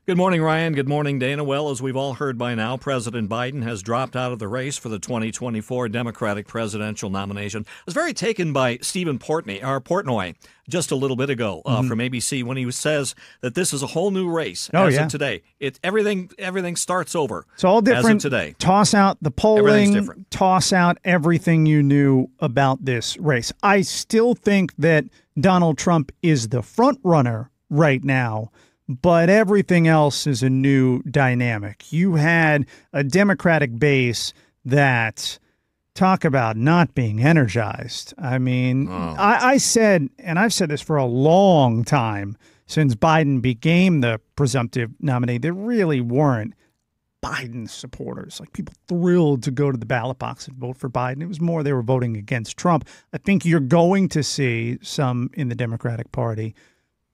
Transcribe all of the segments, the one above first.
Good morning, Ryan. Good morning, Dana. Well, as we've all heard by now, President Biden has dropped out of the race for the 2024 Democratic presidential nomination. I was very taken by Stephen Portnoy just a little bit ago from ABC when he says that this is a whole new race as of today. Everything starts over. It's all different as of today. Toss out the polling, toss out everything you knew about this race. I still think that Donald Trump is the front runner right now, but everything else is a new dynamic. You had a Democratic base that, talk about not being energized. I mean, I said, and I've said this for a long time, since Biden became the presumptive nominee, there really weren't Biden supporters, like people thrilled to go to the ballot box and vote for Biden. It was more they were voting against Trump. I think you're going to see some in the Democratic Party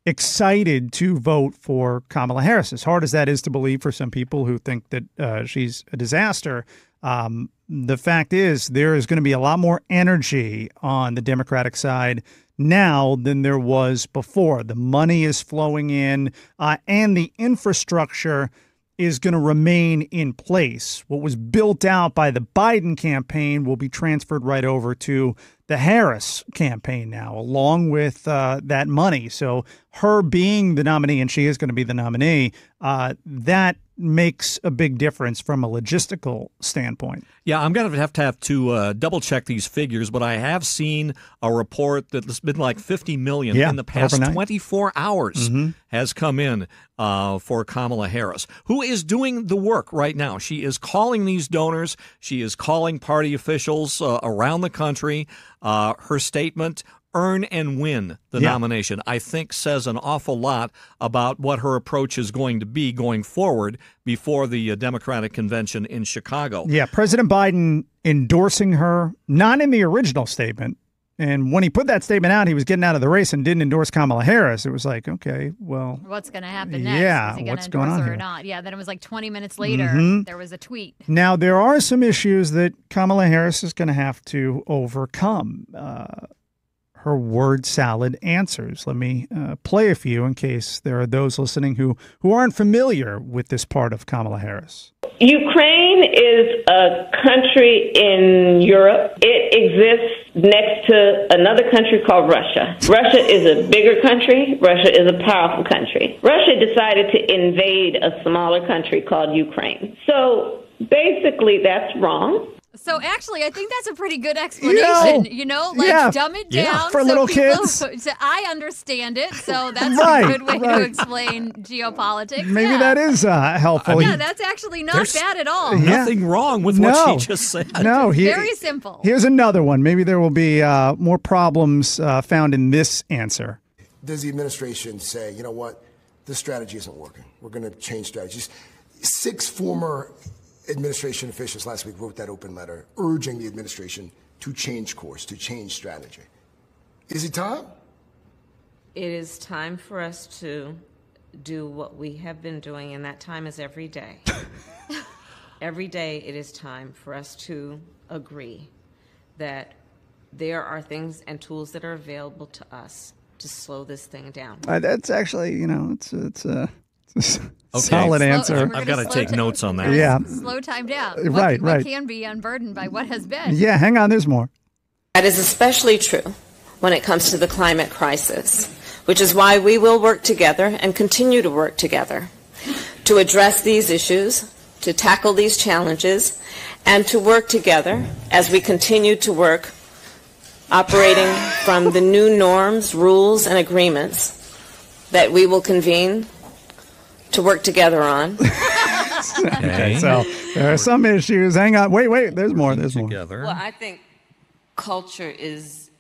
excited to vote for Kamala Harris, as hard as that is to believe for some people who think that she's a disaster. The fact is there is going to be a lot more energy on the Democratic side now than there was before. The money is flowing in and the infrastructure is going to remain in place. What was built out by the Biden campaign will be transferred right over to the Harris campaign now, along with that money. So her being the nominee, and she is going to be the nominee, that makes a big difference from a logistical standpoint. Yeah, I'm going to have to double check these figures, but I have seen a report that's been like 50 million in the past overnight. 24 hours has come in for Kamala Harris, who is doing the work right now. She is calling these donors. She is calling party officials around the country. Her statement, earn and win the nomination, I think says an awful lot about what her approach is going to be going forward before the Democratic convention in Chicago. Yeah, President Biden endorsing her, not in the original statement. And when he put that statement out, he was getting out of the race and didn't endorse Kamala Harris. It was like, okay, well, what's going to happen next? Yeah, is he what's going going on her here? Or not? Yeah, then it was like 20 minutes later, there was a tweet. Now, there are some issues that Kamala Harris is going to have to overcome. Her word salad answers. Let me play a few in case there are those listening who aren't familiar with this part of Kamala Harris. Ukraine is a country in Europe. It exists next to another country called Russia. Russia is a bigger country. Russia is a powerful country. Russia decided to invade a smaller country called Ukraine. So basically that's wrong. So actually, I think that's a pretty good explanation, dumb it down for little kids. So I understand it, so that's a good way to explain geopolitics. Maybe that is helpful. Yeah, that's actually not bad at all. Nothing wrong with what she just said. No, very simple. Here's another one. Maybe there will be more problems found in this answer. Does the administration say, you know what, this strategy isn't working. We're going to change strategies. 6 former administration officials last week wrote that open letter urging the administration to change course, to change strategy. Is it time? It is time for us to do what we have been doing, and that time is every day. Every day it is time for us to agree that there are things and tools that are available to us to slow this thing down. That's actually, it's solid answer. I've got to take notes on that. Yeah. Slow time down. Right. What can be unburdened by what has been. Yeah, hang on, there's more. That is especially true when it comes to the climate crisis, which is why we will work together and continue to work together to address these issues, to tackle these challenges, and to work together as we continue to work operating from the new norms, rules, and agreements that we will convene to work together on. Okay, so there are some issues. Hang on. Wait. There's more. Well, I think culture is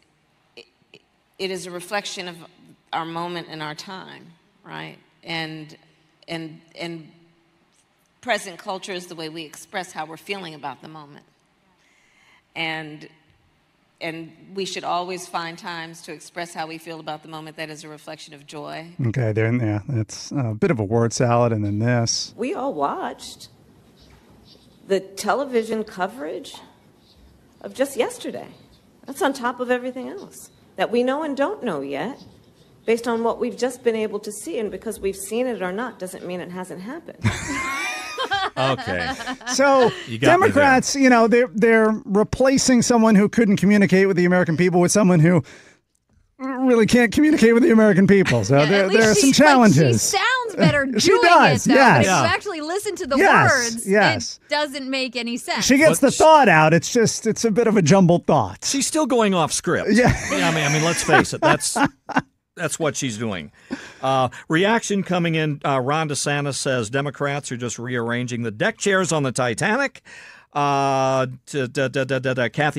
a reflection of our moment and our time, right? And present culture is the way we express how we're feeling about the moment. And we should always find times to express how we feel about the moment that is a reflection of joy. Okay, that's a bit of a word salad, and then this. We all watched the television coverage of just yesterday. That's on top of everything else that we know and don't know yet based on what we've just been able to see. And because we've seen it or not doesn't mean it hasn't happened. Okay. So Democrats, they're replacing someone who couldn't communicate with the American people with someone who really can't communicate with the American people. So there are some challenges. She sounds better doing she does, it, though. yes. But if you actually listen to the words, yes. it doesn't make any sense. She gets the thought out. It's a bit of a jumbled thought. She's still going off script. Yeah. I mean, let's face it. That's what she's doing. Reaction coming in. Ron DeSantis says Democrats are just rearranging the deck chairs on the Titanic. Kathy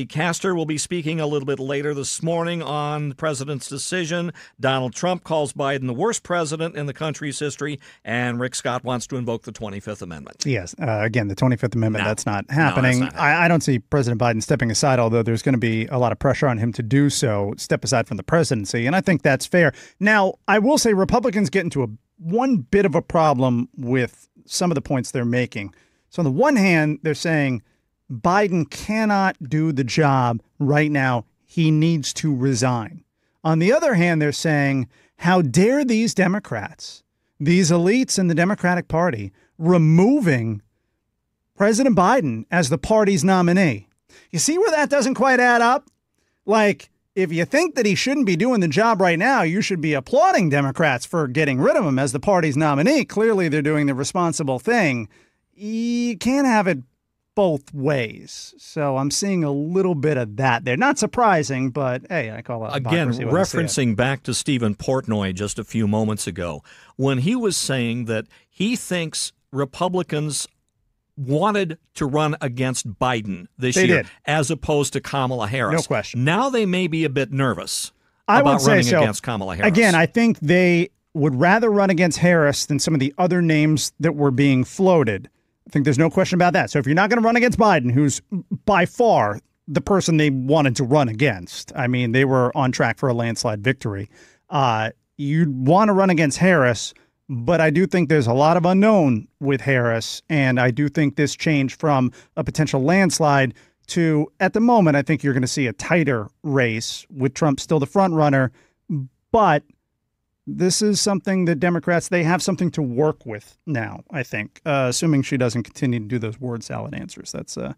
Castor will be speaking a little bit later this morning on the president's decision. Donald Trump calls Biden the worst president in the country's history, and Rick Scott wants to invoke the 25th Amendment. Yes. Again, the 25th Amendment, that's not happening. No, that's not happening. I don't see President Biden stepping aside, although there's going to be a lot of pressure on him to do so, step aside from the presidency, and I think that's fair. Now, I will say Republicans get into one bit of a problem with some of the points they're making. So on the one hand, they're saying Biden cannot do the job right now. He needs to resign. On the other hand, they're saying, how dare these Democrats, these elites in the Democratic Party, removing President Biden as the party's nominee. You see where that doesn't quite add up? Like, if you think that he shouldn't be doing the job right now, you should be applauding Democrats for getting rid of him as the party's nominee. Clearly, they're doing the responsible thing. You can't have it both ways. So I'm seeing a little bit of that there. Not surprising, but hey, I call it again, referencing back to Stephen Portnoy just a few moments ago, when he was saying that he thinks Republicans wanted to run against Biden this year as opposed to Kamala Harris. No question. Now they may be a bit nervous about running against Kamala Harris. Again, I think they would rather run against Harris than some of the other names that were being floated. I think there's no question about that. So if you're not going to run against Biden, who's by far the person they wanted to run against, I mean, they were on track for a landslide victory. You'd want to run against Harris, but I do think there's a lot of unknown with Harris, and I do think this change from a potential landslide to, at the moment, I think you're going to see a tighter race with Trump still the front runner, but this is something that Democrats, they have something to work with now, I think, assuming she doesn't continue to do those word salad answers. It's a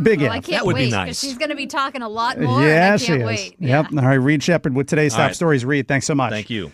big if. That would be nice. She's going to be talking a lot more. Yeah, and I she can't is. wait. Yep. Yeah. All right, Reed Shepard with today's Top Stories. Reed, thanks so much. Thank you.